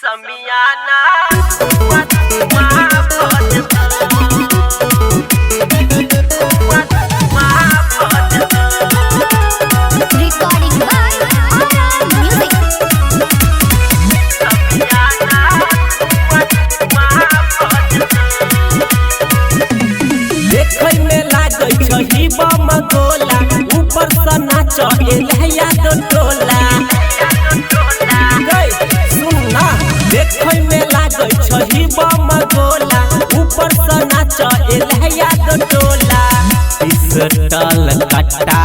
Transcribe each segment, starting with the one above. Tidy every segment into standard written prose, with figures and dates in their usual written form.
समियाना Recording by Aram Music. देखै में लागै छही बम गोला ऊपर से नाच एलैया तो टोला गई सुन ना देखै में लागै छही बम गोला ऊपर से नाच एलैया तो टोला इस टल कट्टा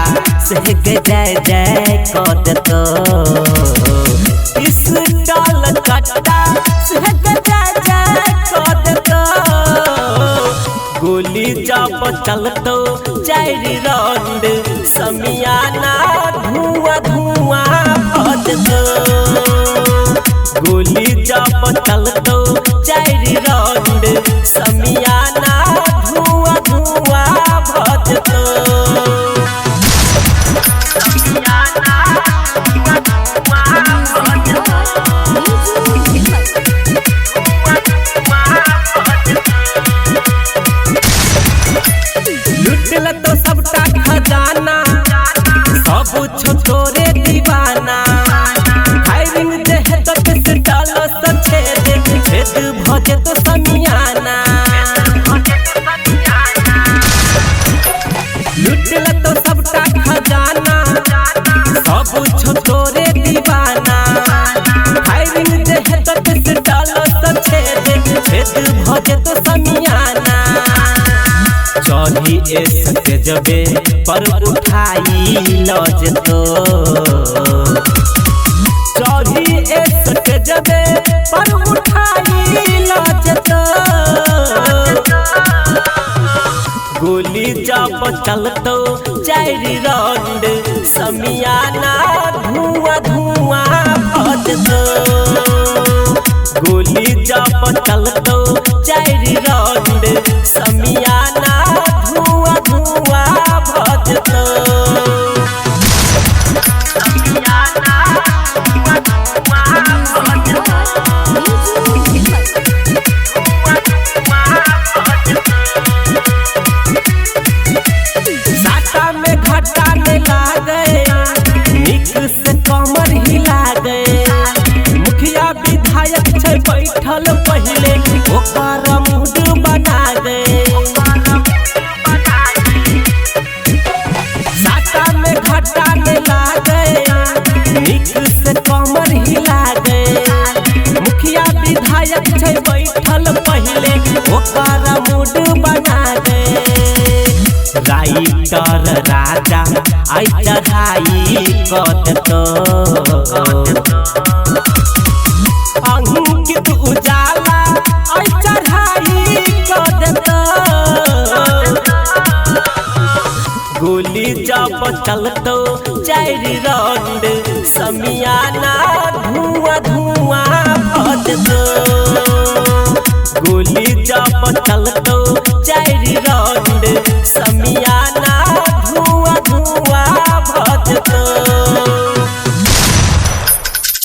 से जय जय कद तो इस टल कट्टा से जय जय कद तो गोली जब चलतो चारि राउंड समियाना धुआं धुआं भजतो गोली जब चलतो चारि राउंड समियाना धुआं धुआं भजतो लुटल तो सबटा खजाना सब छोटोरे दीवाना फायरिंग दे तो पिस्टल से छेद भजे तो समियाना लुटल तो सबटा खजाना सब छोटोरे दीवाना फायरिंग दे तो पिस्टल से छेद भजे तो समियाना चढ़ी एसके जबे पर उठाई लज तो चढ़ी एसके जबे पर उठाई लज तो गोली जब चलतो चारि राउंड समियाना धुआं धुआं भजतो गोली जब चलतो चारि राउंड समियाना धुआं धुआं भजतो साटा में घाटा में लागे निक से कमर हिला गए मुखिया विधायक छै बैठल पहिले ओकर मूड बना गए साटा में घाटा में लागे निक से कमर हिला गए मुखिया विधायक छै बैठल पहिले ओकर मूड बना गए राइटर राजा आई चढ़ाई कद तो अंकित उजाला आई चढ़ाई कद तो गोली जब चलतो चारि राउंड समियाना धुआं धुआं भजतो गोली जब चलतो चारि राउंड समियाना